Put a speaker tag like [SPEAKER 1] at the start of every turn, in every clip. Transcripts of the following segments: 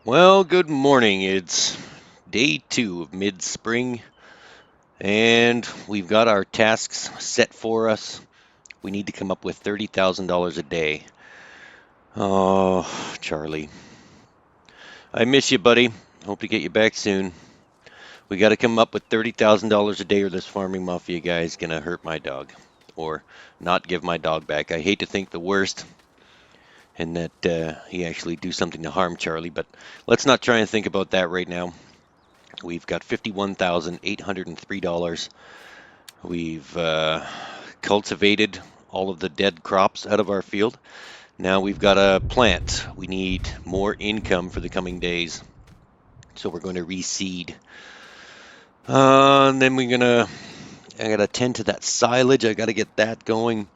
[SPEAKER 1] Well, good morning. It's day 2 of mid-spring, and we've got our tasks set for us. We need to come up with $30,000 a day. Oh, Charlie, I miss you, buddy. Hope to get you back soon. We got to come up with $30,000 a day, or this farming mafia guy is gonna hurt my dog, or not give my dog back. I hate to think the worst, and that he actually do something to harm Charlie, but let's not try and think about that right now. We've got $51,803. We've cultivated all of the dead crops out of our field. Now we've got a plant. We need more income for the coming days. So we're going to reseed. And then I got to tend to that silage. I got to get that going.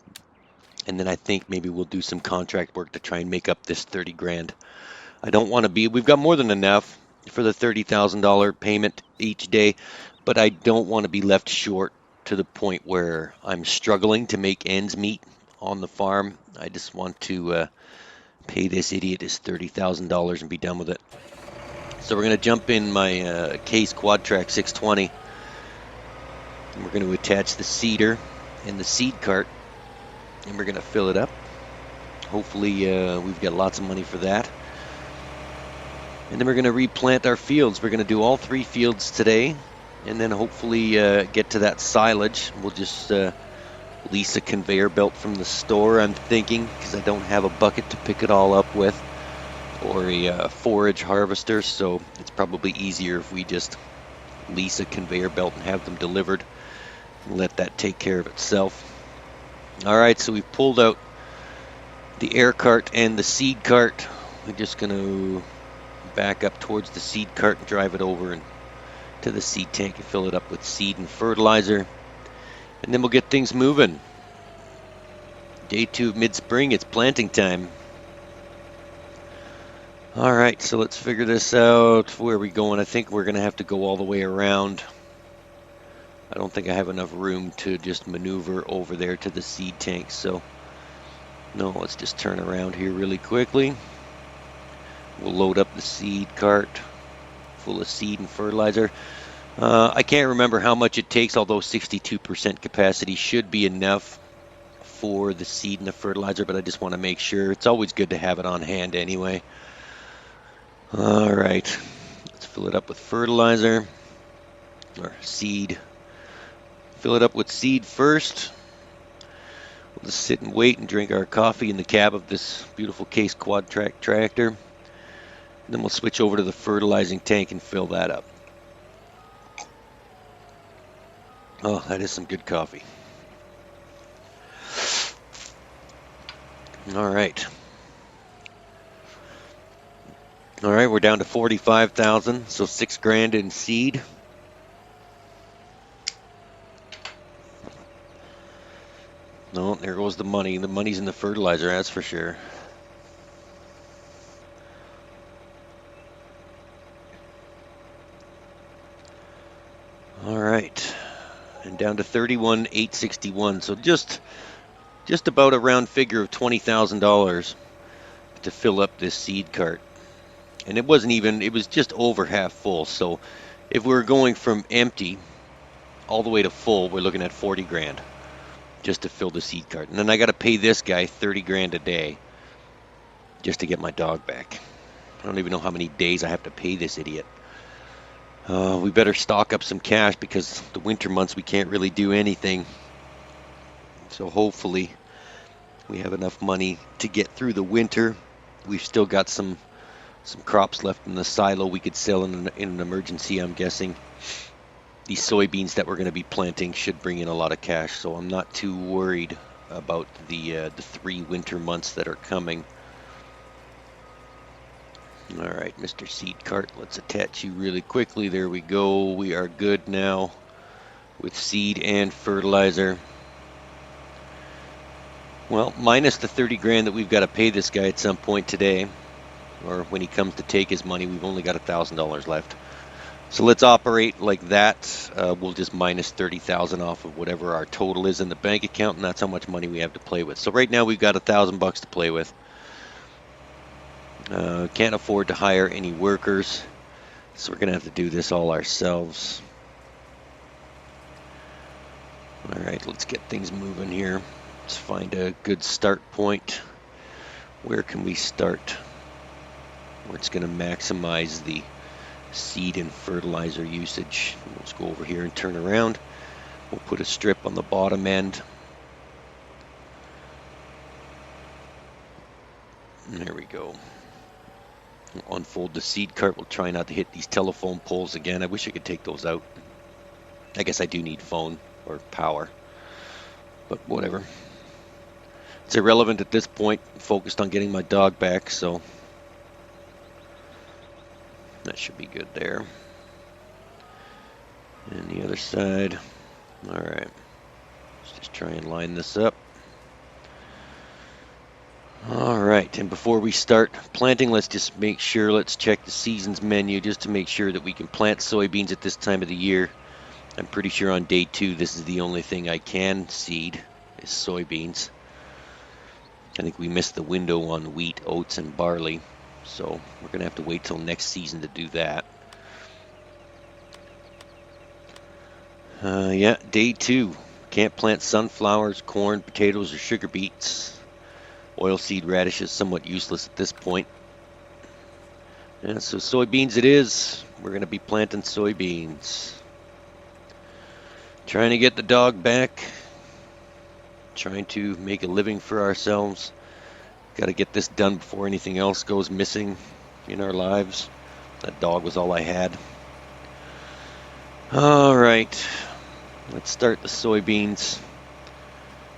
[SPEAKER 1] And then I think maybe we'll do some contract work to try and make up this 30 grand. I don't want to we've got more than enough for the $30,000 payment each day, but I don't want to be left short to the point where I'm struggling to make ends meet on the farm. I just want to pay this idiot his $30,000 and be done with it. So we're going to jump in my Case Quad Track 620, and we're going to attach the seeder and the seed cart, and we're going to fill it up. Hopefully we've got lots of money for that. And then we're going to replant our fields. We're going to do all 3 fields today, and then hopefully get to that silage. We'll just lease a conveyor belt from the store, I'm thinking, because I don't have a bucket to pick it all up with, or a forage harvester, so it's probably easier if we just lease a conveyor belt and have them delivered and let that take care of itself. All right, so we've pulled out the air cart and the seed cart. We're just going to back up towards the seed cart and drive it over and to the seed tank and fill it up with seed and fertilizer, and then we'll get things moving. Day 2 of mid-spring, it's planting time. All right, so let's figure this out. Where are we going? I think we're going to have to go all the way around. I don't think I have enough room to just maneuver over there to the seed tank, so no, let's just turn around here really quickly. We'll load up the seed cart full of seed and fertilizer. I can't remember how much it takes, although 62% capacity should be enough for the seed and the fertilizer, but I just want to make sure. It's always good to have it on hand anyway. All right, let's fill it up with fertilizer, or seed. Fill it up with seed first. We'll just sit and wait and drink our coffee in the cab of this beautiful Case Quad Track tractor. Then we'll switch over to the fertilizing tank and fill that up. Oh, that is some good coffee. All right. All right, we're down to 45,000, so 6 grand in seed. No, there goes the money. The money's in the fertilizer, that's for sure. All right, and down to 31,861. So just about a round figure of $20,000 to fill up this seed cart. And it was just over half full. So if we're going from empty all the way to full, we're looking at 40 grand just to fill the seed cart. And then I got to pay this guy 30 grand a day just to get my dog back. I don't even know how many days I have to pay this idiot. We better stock up some cash because the winter months we can't really do anything. So hopefully we have enough money to get through the winter. We've still got some crops left in the silo we could sell in an emergency, I'm guessing. These soybeans that we're going to be planting should bring in a lot of cash, so I'm not too worried about the 3 winter months that are coming. All right, Mr. Seed Cart, let's attach you really quickly. There we go. We are good now with seed and fertilizer. Well, minus the 30 grand that we've got to pay this guy at some point today, or when he comes to take his money, we've only got $1,000 left. So let's operate like that. We'll just minus 30,000 off of whatever our total is in the bank account, and that's how much money we have to play with. So right now we've got $1,000 to play with. Can't afford to hire any workers, so we're going to have to do this all ourselves. All right, let's get things moving here. Let's find a good start point. Where can we start? Where it's going to maximize the seed and fertilizer usage. Let's go over here and turn around. We'll put a strip on the bottom end. There we go. We'll unfold the seed cart. We'll try not to hit these telephone poles again. I wish I could take those out. I guess I do need phone or power, but whatever. It's irrelevant at this point. I'm focused on getting my dog back, so that should be good there. And the other side. All right. Let's just try and line this up. All right, and before we start planting, let's just make sure, let's check the seasons menu just to make sure that we can plant soybeans at this time of the year. I'm pretty sure on day 2 this is the only thing I can seed is soybeans. I think we missed the window on wheat, oats, and barley, so we're going to have to wait till next season to do that. Yeah, day 2. Can't plant sunflowers, corn, potatoes, or sugar beets. Oilseed radish is somewhat useless at this point. And so soybeans it is. We're going to be planting soybeans. Trying to get the dog back. Trying to make a living for ourselves. Got to get this done before anything else goes missing in our lives. That dog was all I had. All right. Let's start the soybeans.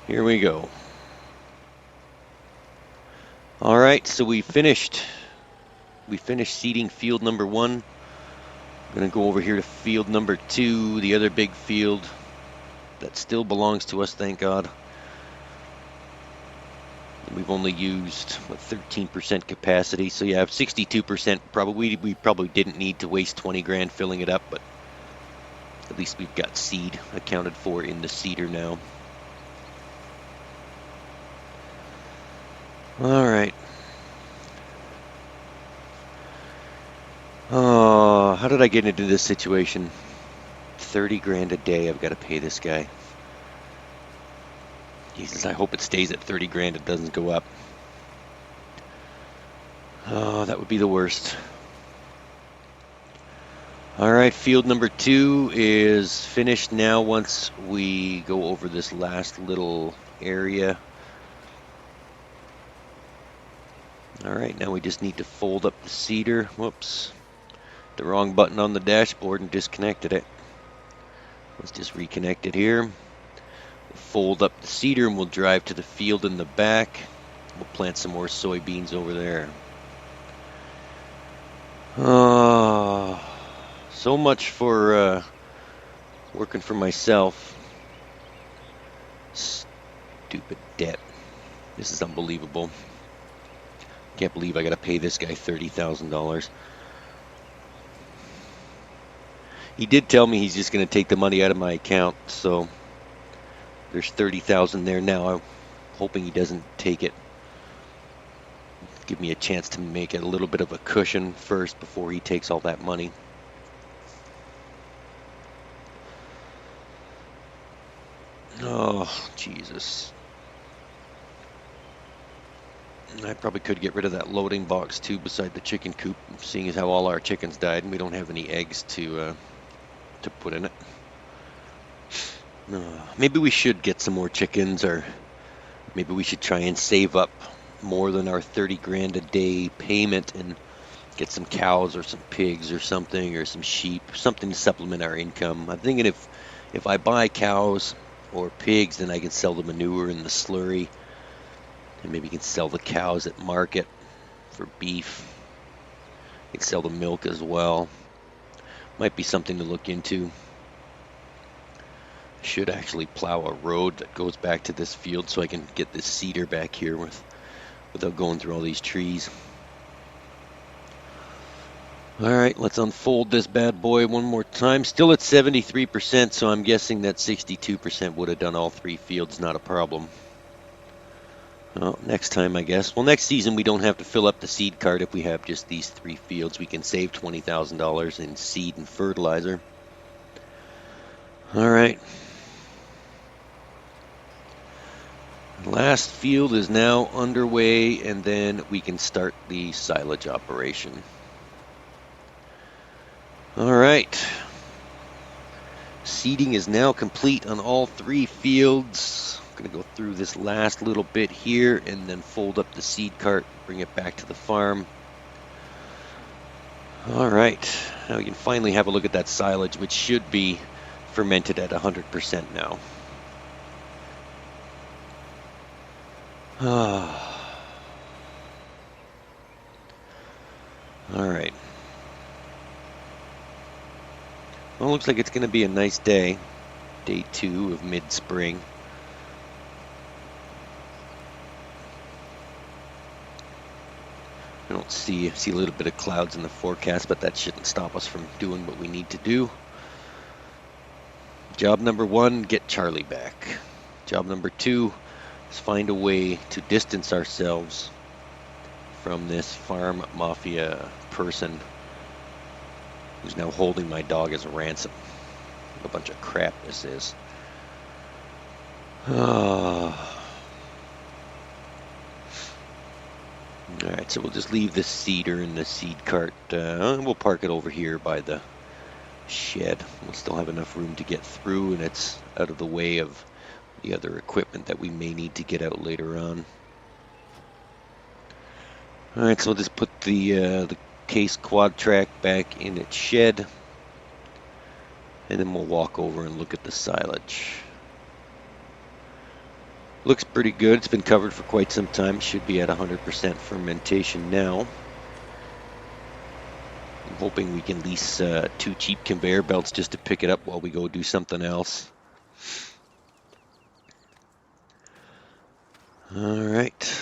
[SPEAKER 1] Here we go. All right, so we finished seeding field number 1. I'm going to go over here to field number 2, the other big field that still belongs to us, thank God. We've only used, 13% capacity, so yeah, 62%. We probably didn't need to waste 20 grand filling it up, but at least we've got seed accounted for in the seeder now. All right. Oh, how did I get into this situation? 30 grand a day I've got to pay this guy. Jesus, I hope it stays at 30 grand. It doesn't go up. Oh, that would be the worst. All right, field number 2 is finished now once we go over this last little area. All right, now we just need to fold up the seeder. Whoops, the wrong button on the dashboard and disconnected it. Let's just reconnect it here. We'll fold up the seeder and we'll drive to the field in the back. We'll plant some more soybeans over there. Oh, so much for working for myself. Stupid debt. This is unbelievable. Can't believe I got to pay this guy $30,000. He did tell me he's just going to take the money out of my account, so there's $30,000 there now. I'm hoping he doesn't take it. Give me a chance to make a little bit of a cushion first before he takes all that money. Oh, Jesus. I probably could get rid of that loading box too beside the chicken coop, seeing as how all our chickens died and we don't have any eggs to put in it. Maybe we should get some more chickens, or maybe we should try and save up more than our 30 grand a day payment and get some cows or some pigs or something, or some sheep, something to supplement our income. I'm thinking if I buy cows or pigs, then I can sell the manure and the slurry. And maybe you can sell the cows at market for beef. You can sell the milk as well. Might be something to look into. I should actually plow a road that goes back to this field so I can get this seeder back here without going through all these trees. All right, let's unfold this bad boy one more time. Still at 73%, so I'm guessing that 62% would have done all 3 fields, not a problem. Well, next time, I guess. Well, next season we don't have to fill up the seed cart if we have just these 3 fields. We can save $20,000 in seed and fertilizer. All right. Last field is now underway, and then we can start the silage operation. All right. Seeding is now complete on all 3 fields. I'm going to go through this last little bit here and then fold up the seed cart, bring it back to the farm. All right, now we can finally have a look at that silage, which should be fermented at 100% now. All right. Well, looks like it's going to be a nice day. Day 2 of mid-spring. I don't see a little bit of clouds in the forecast, but that shouldn't stop us from doing what we need to do. Job number 1, get Charlie back. Job number 2 is find a way to distance ourselves from this farm mafia person who's now holding my dog as a ransom. What a bunch of crap this is. Alright, so we'll just leave the seeder in the seed cart. We'll park it over here by the shed. We'll still have enough room to get through, and it's out of the way of the other equipment that we may need to get out later on. Alright, so we'll just put the case quad track back in its shed, and then we'll walk over and look at the silage. Looks pretty good. It's been covered for quite some time. Should be at 100% fermentation now. I'm hoping we can lease 2 cheap conveyor belts just to pick it up while we go do something else. All right.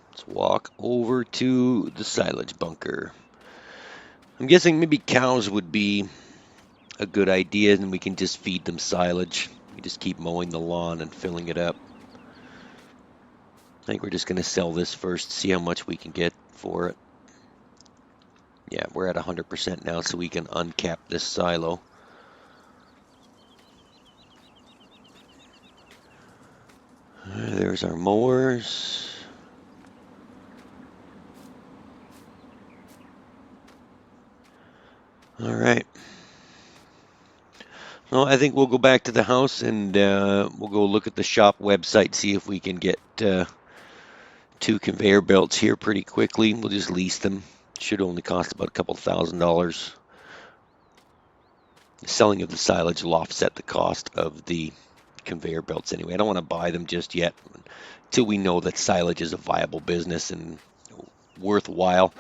[SPEAKER 1] Let's walk over to the silage bunker. I'm guessing maybe cows would be a good idea, and we can just feed them silage. We just keep mowing the lawn and filling it up. I think we're just going to sell this first, see how much we can get for it. Yeah, we're at 100% now, so we can uncap this silo. There's our mowers. All right. Well, I think we'll go back to the house and we'll go look at the shop website, see if we can get 2 conveyor belts here pretty quickly. We'll just lease them. Should only cost about a couple $1,000s. The selling of the silage will offset the cost of the conveyor belts anyway. I don't want to buy them just yet until we know that silage is a viable business and worthwhile.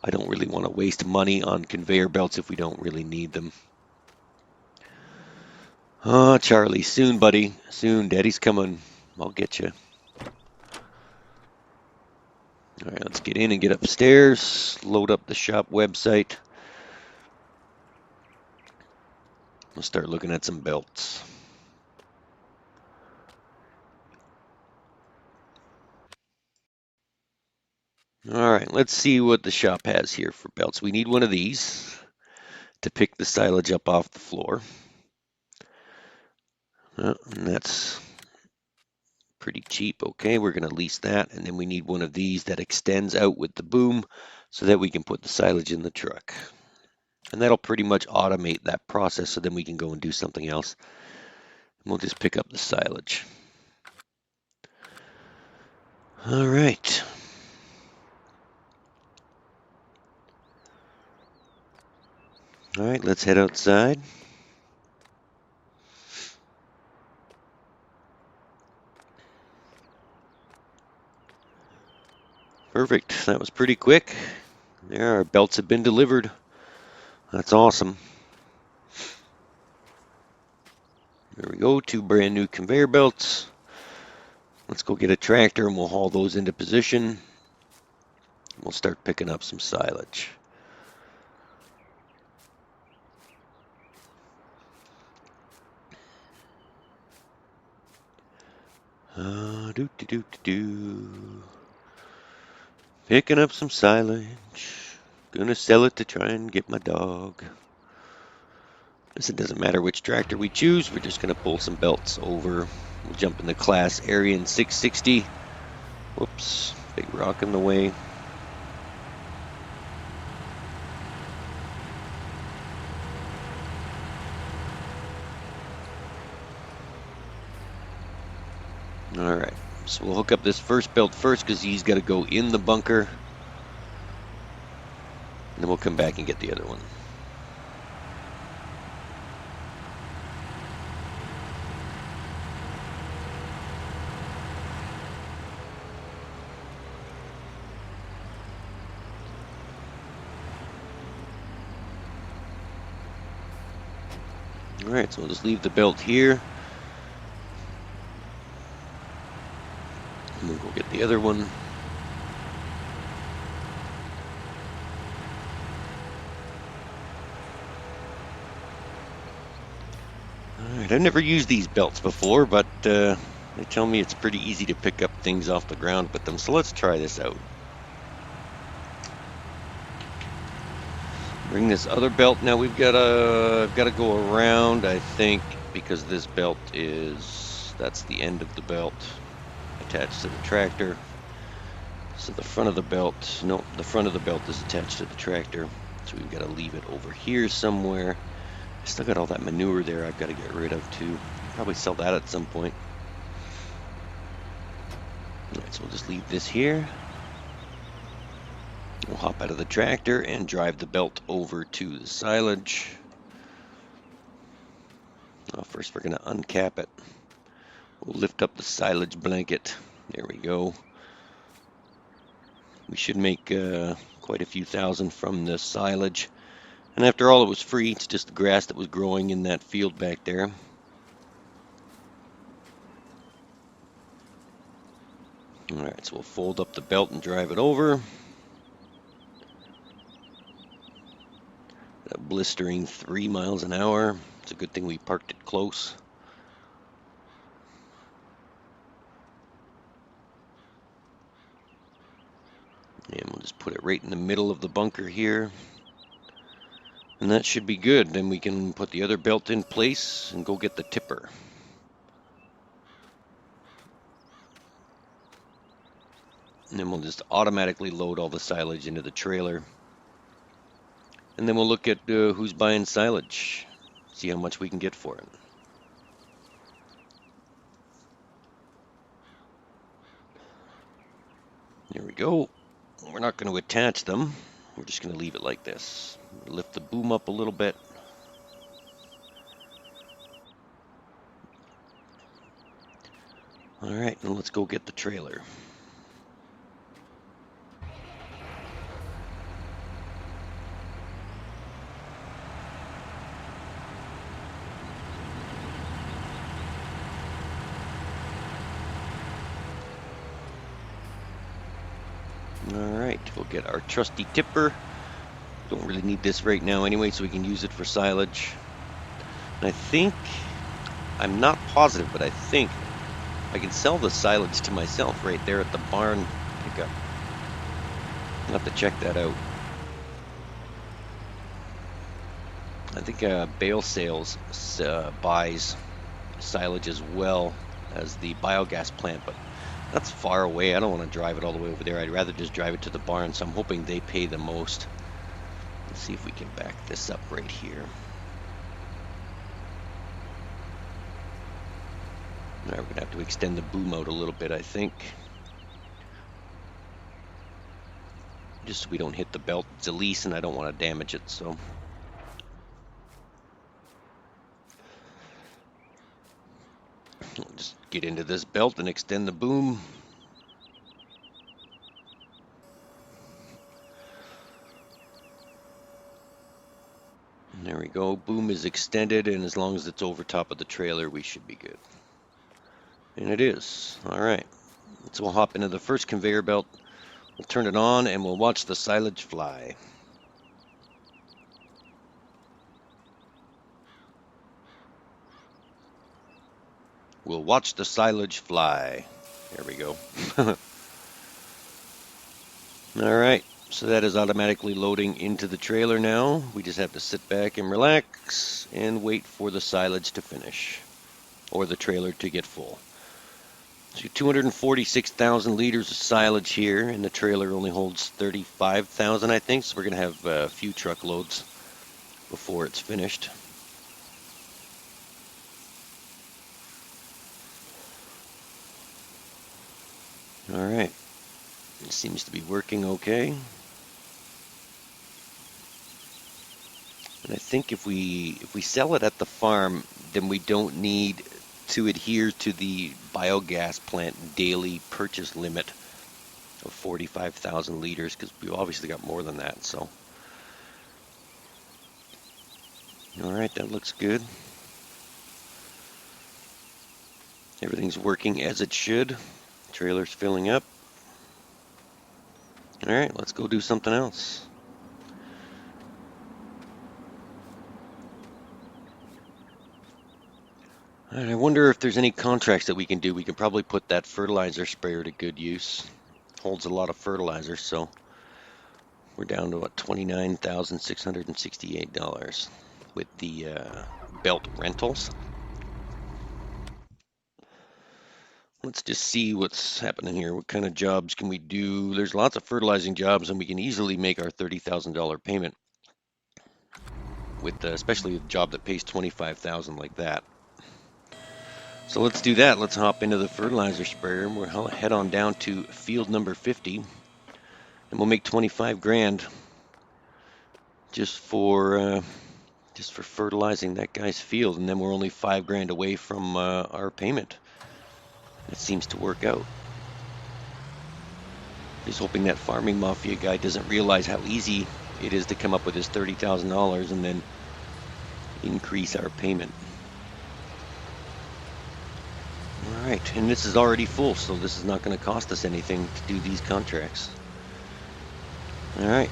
[SPEAKER 1] I don't really want to waste money on conveyor belts if we don't really need them. Oh, Charlie, soon, buddy. Soon. Daddy's coming. I'll get you. All right, let's get in and get upstairs. Load up the shop website. We'll start looking at some belts. All right, let's see what the shop has here for belts. We need one of these to pick the silage up off the floor. And that's pretty cheap. Okay, we're going to lease that. And then we need one of these that extends out with the boom so that we can put the silage in the truck. And that'll pretty much automate that process, so then we can go and do something else. And we'll just pick up the silage. All right. All right, let's head outside. Perfect. That was pretty quick. There, our belts have been delivered. That's awesome. There we go, 2 brand new conveyor belts. Let's go get a tractor and we'll haul those into position. We'll start picking up some silage. Do do do do. Picking up some silage. Gonna sell it to try and get my dog. Guess it doesn't matter which tractor we choose. We're just gonna pull some belts over. We'll jump in the class Arian 660. Whoops, big rock in the way. Alright, so we'll hook up this first belt first because he's got to go in the bunker. And then we'll come back and get the other one. Alright, so we'll just leave the belt here. And we'll go get the other one. Alright, I've never used these belts before, but they tell me it's pretty easy to pick up things off the ground with them, so let's try this out. Bring this other belt. Now I've got to go around, I think, because this belt that's the end of the belt attached to the tractor. So the front of the belt, the front of the belt is attached to the tractor. So we've got to leave it over here somewhere. I still got all that manure there I've got to get rid of too. Probably sell that at some point. Alright, so we'll just leave this here. We'll hop out of the tractor and drive the belt over to the silage. First we're going to uncap it. We'll lift up the silage blanket. There we go. We should make quite a few thousand from the silage. And after all, it was free. It's just the grass that was growing in that field back there. Alright, so we'll fold up the belt and drive it over. A blistering 3 miles an hour. It's a good thing we parked it close. And we'll just put it right in the middle of the bunker here. And that should be good. Then we can put the other belt in place and go get the tipper. And then we'll just automatically load all the silage into the trailer. And then we'll look at who's buying silage. See how much we can get for it. There we go. We're not going to attach them. We're just going to leave it like this. Lift the boom up a little bit. All right, now let's go get the trailer. Alright, we'll get our trusty tipper. Don't really need this right now anyway, so we can use it for silage. And I think, I'm not positive, but I think I can sell the silage to myself right there at the barn pickup. I'll have to check that out. I think Bale Sales buys silage as well as the biogas plant, but that's far away. I don't want to drive it all the way over there. I'd rather just drive it to the barn, so I'm hoping they pay the most. Let's see if we can back this up right here. Now we're going to have to extend the boom out a little bit, I think. Just so we don't hit the belt. It's a lease and I don't want to damage it, so. We'll just get into this belt and extend the boom. And there we go. Boom is extended, and as long as it's over top of the trailer, we should be good. And it is. All right. So we'll hop into the first conveyor belt. We'll turn it on, and we'll watch the silage fly. We'll watch the silage fly. There we go. All right, so that is automatically loading into the trailer now. We just have to sit back and relax and wait for the silage to finish, or the trailer to get full. So 246,000 liters of silage here, and the trailer only holds 35,000, I think, so we're going to have a few truckloads before it's finished. All right, it seems to be working okay. And I think if we sell it at the farm, then we don't need to adhere to the biogas plant daily purchase limit of 45,000 liters, because we've obviously got more than that. So, all right, that looks good. Everything's working as it should. Trailer's filling up. All right, let's go do something else. All right, I wonder if there's any contracts that we can do. We can probably put that fertilizer sprayer to good use. Holds a lot of fertilizer, so we're down to what, $29,668 with the belt rentals. Let's just see what's happening here. What kind of jobs can we do? There's lots of fertilizing jobs, and we can easily make our $30,000 payment with, especially a job that pays $25,000 like that. So let's do that. Let's hop into the fertilizer sprayer, and we'll head on down to field number 50, and we'll make 25 grand just for fertilizing that guy's field, and then we're only 5 grand away from our payment. It seems to work out. Just hoping that farming mafia guy doesn't realize how easy it is to come up with his $30,000 and then increase our payment. All right, and this is already full, so this is not going to cost us anything to do these contracts. All right.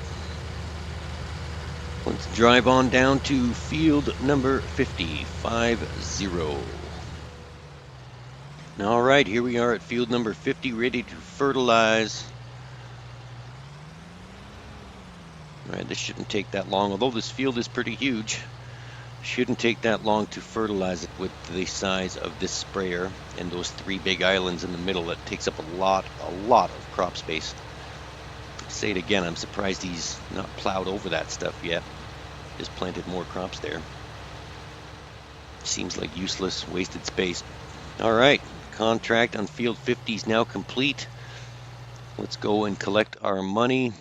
[SPEAKER 1] Let's drive on down to field number 50, 50. All right, here we are at field number 50, ready to fertilize. All right, this shouldn't take that long, although this field is pretty huge. Shouldn't take that long to fertilize it with the size of this sprayer and those 3 big islands in the middle. That takes up a lot of crop space. I'll say it again, I'm surprised he's not plowed over that stuff yet. Just planted more crops there. Seems like useless, wasted space. All right, contract on field 50 is now complete. Let's go and collect our money.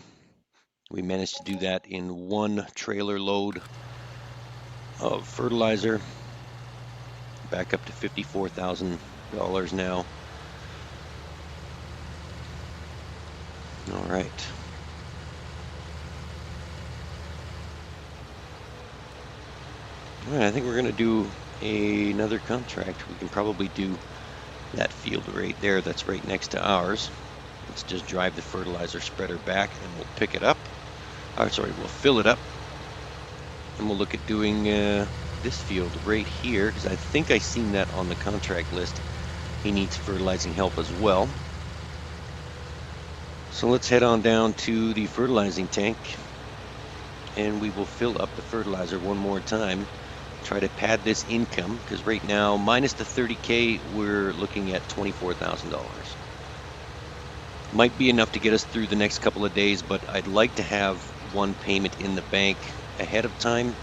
[SPEAKER 1] We managed to do that in 1 trailer load of fertilizer. Back up to $54,000 now. All right. All right, I think we're going to do another contract. We can probably do that field right there that's right next to ours. Let's just drive the fertilizer spreader back and we'll pick it up. We'll fill it up. And we'll look at doing this field right here, because I think I've seen that on the contract list. He needs fertilizing help as well. So let's head on down to the fertilizing tank, and we will fill up the fertilizer one more time. Try to pad this income, because right now, minus the 30K, we're looking at $24,000. Might be enough to get us through the next couple of days, but I'd like to have one payment in the bank ahead of time,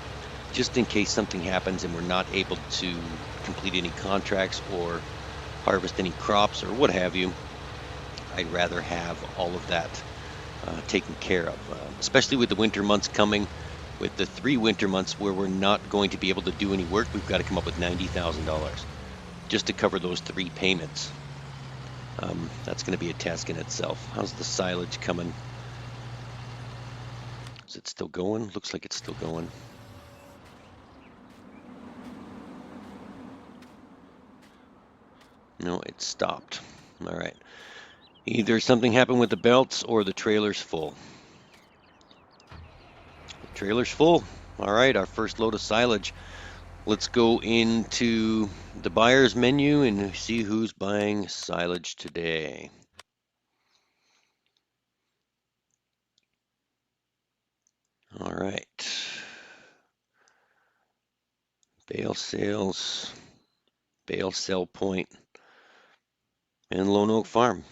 [SPEAKER 1] just in case something happens and we're not able to complete any contracts or harvest any crops or what have you. I'd rather have all of that taken care of, especially with the winter months coming. With the 3 winter months where we're not going to be able to do any work, we've got to come up with $90,000 just to cover those 3 payments. That's going to be a task in itself. How's the silage coming? Is it still going? Looks like it's still going. No, it stopped. All right. Either something happened with the belts or the trailer's full. The trailer's full. All right, our first load of silage Let's go into the buyer's menu and see who's buying silage today. All right. Bale sales, bale sell point, and Lone Oak Farm.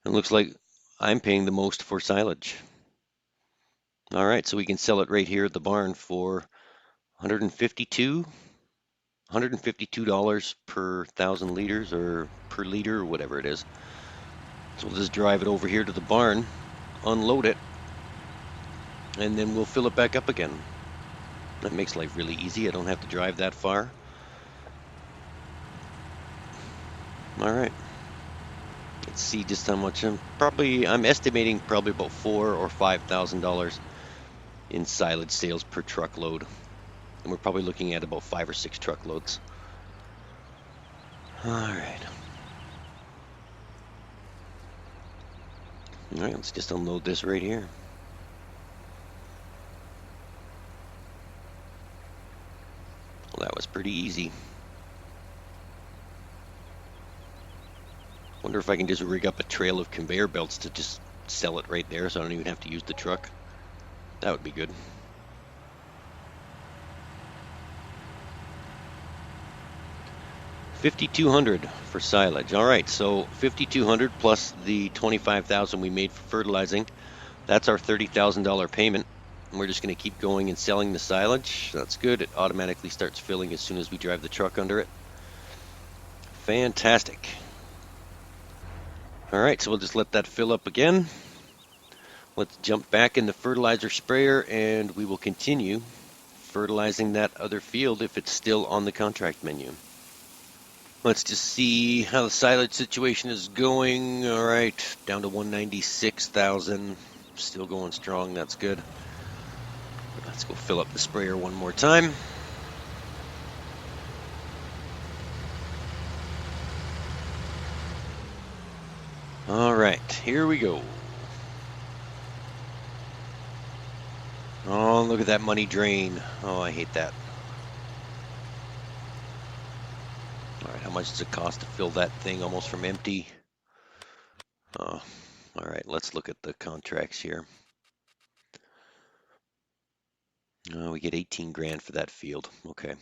[SPEAKER 1] It looks like I'm paying the most for silage. All right, so we can sell it right here at the barn for $152 per 1,000 liters or per liter or whatever it is. So we'll just drive it over here to the barn, unload it, and then we'll fill it back up again. That makes life really easy. I don't have to drive that far. All right. Let's see just how much I'm estimating probably about $4,000 or $5,000 in silage sales per truckload. And we're probably looking at about 5 or 6 truckloads. All right. All right, let's just unload this right here. Well, that was pretty easy. Wonder if I can just rig up a trail of conveyor belts to just sell it right there so I don't even have to use the truck. That would be good. $5,200 for silage. All right, so $5,200 plus the $25,000 we made for fertilizing. That's our $30,000 payment. And we're just going to keep going and selling the silage. That's good. It automatically starts filling as soon as we drive the truck under it. Fantastic. All right, so we'll just let that fill up again. Let's jump back in the fertilizer sprayer and we will continue fertilizing that other field if it's still on the contract menu. Let's just see how the silage situation is going. All right, down to 196,000. Still going strong. That's good. Let's go fill up the sprayer one more time. All right, here we go. Oh, look at that money drain. Oh, I hate that. All right, how much does it cost to fill that thing almost from empty? Oh, all right, let's look at the contracts here. Oh, we get 18 grand for that field. Okay.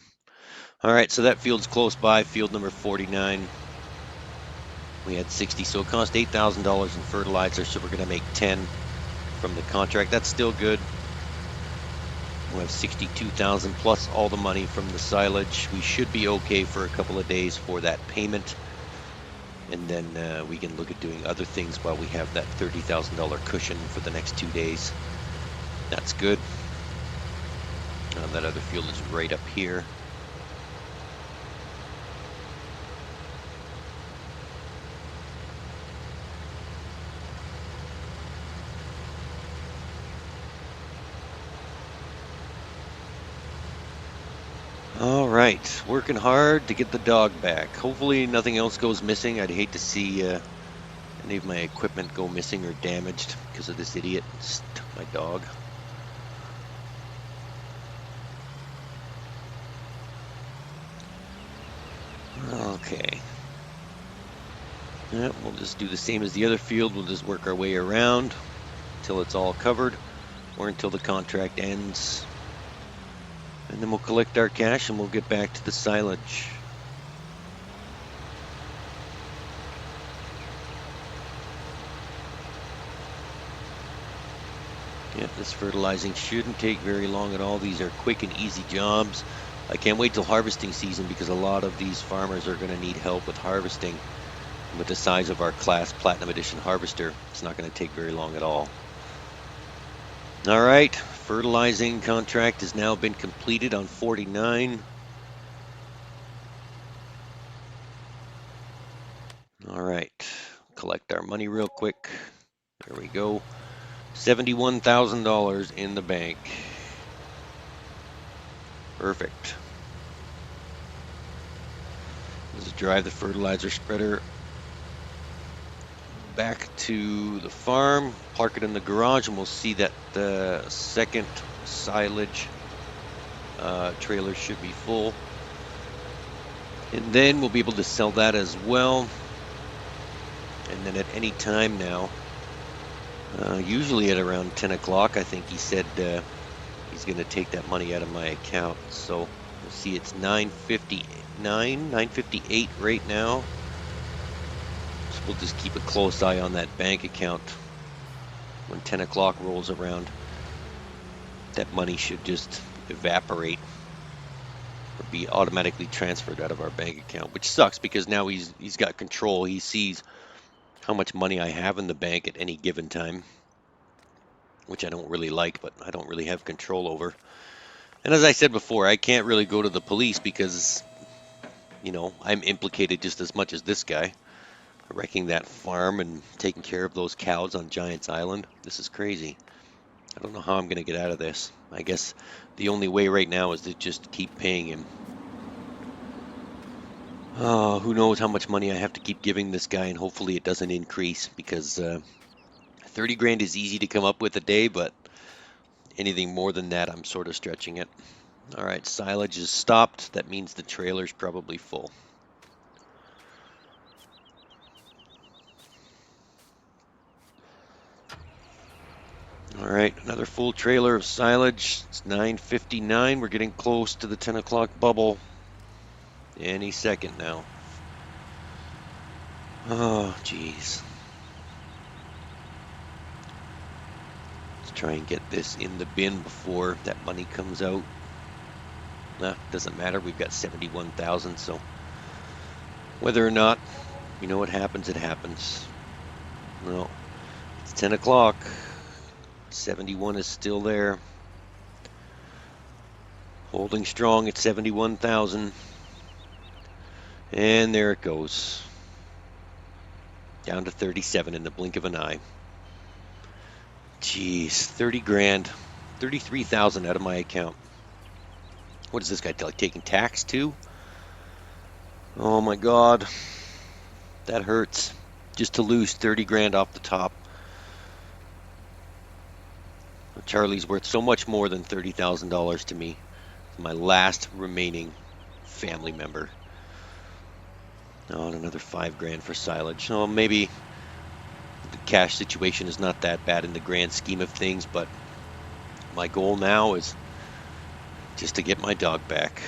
[SPEAKER 1] All right, so that field's close by, field number 49. We had 60, so it cost $8,000 in fertilizer, so we're going to make 10 from the contract. That's still good. We'll have 62,000 plus all the money from the silage. We should be okay for a couple of days for that payment. And then we can look at doing other things while we have that $30,000 cushion for the next 2 days. That's good. That other field is right up here. All right, working hard to get the dog back. Hopefully nothing else goes missing. I'd hate to see any of my equipment go missing or damaged because of this idiot took my dog. Okay. Yeah, we'll just do the same as the other field. We'll just work our way around until it's all covered or until the contract ends. And then we'll collect our cash and we'll get back to the silage. Yeah, this fertilizing shouldn't take very long at all. These are quick and easy jobs. I can't wait till harvesting season because a lot of these farmers are going to need help with harvesting. With the size of our class Platinum Edition harvester, it's not going to take very long at all. All right, fertilizing contract has now been completed on 49. All right, collect our money real quick. There we go. $71,000 in the bank. Perfect. Let's drive the fertilizer spreader back to the farm, park it in the garage, and we'll see that the second silage trailer should be full. And then we'll be able to sell that as well. And then at any time now, usually at around 10 o'clock, I think he said he's going to take that money out of my account. So we'll see, it's 9:59, 9:58 right now. So we'll just keep a close eye on that bank account. When 10 o'clock rolls around, that money should just evaporate or be automatically transferred out of our bank account, which sucks because now he's got control. He sees how much money I have in the bank at any given time, which I don't really like, but I don't really have control over. And as I said before, I can't really go to the police because, you know, I'm implicated just as much as this guy. Wrecking that farm and taking care of those cows on Giant's Island. This is crazy. I don't know how I'm going to get out of this. I guess the only way right now is to just keep paying him. Oh, who knows how much money I have to keep giving this guy, and hopefully it doesn't increase, because 30 grand is easy to come up with a day, but anything more than that, I'm sort of stretching it. All right, silage is stopped. That means the trailer's probably full. All right, another full trailer of silage. It's 9:59. We're getting close to the 10 o'clock bubble. Any second now. Oh, geez. Let's try and get this in the bin before that money comes out. Nah, doesn't matter. We've got 71,000, so whether or not, you know what happens, it happens. No, it's 10 o'clock. 71 is still there. Holding strong at 71,000. And there it goes. Down to 37 in the blink of an eye. Jeez, 30 grand. 33,000 out of my account. What is this guy like taking tax too? Oh my God. That hurts. Just to lose 30 grand off the top. Charlie's worth so much more than $30,000 to me. My last remaining family member. Oh, and another 5 grand for silage. Oh, maybe the cash situation is not that bad in the grand scheme of things, but my goal now is just to get my dog back.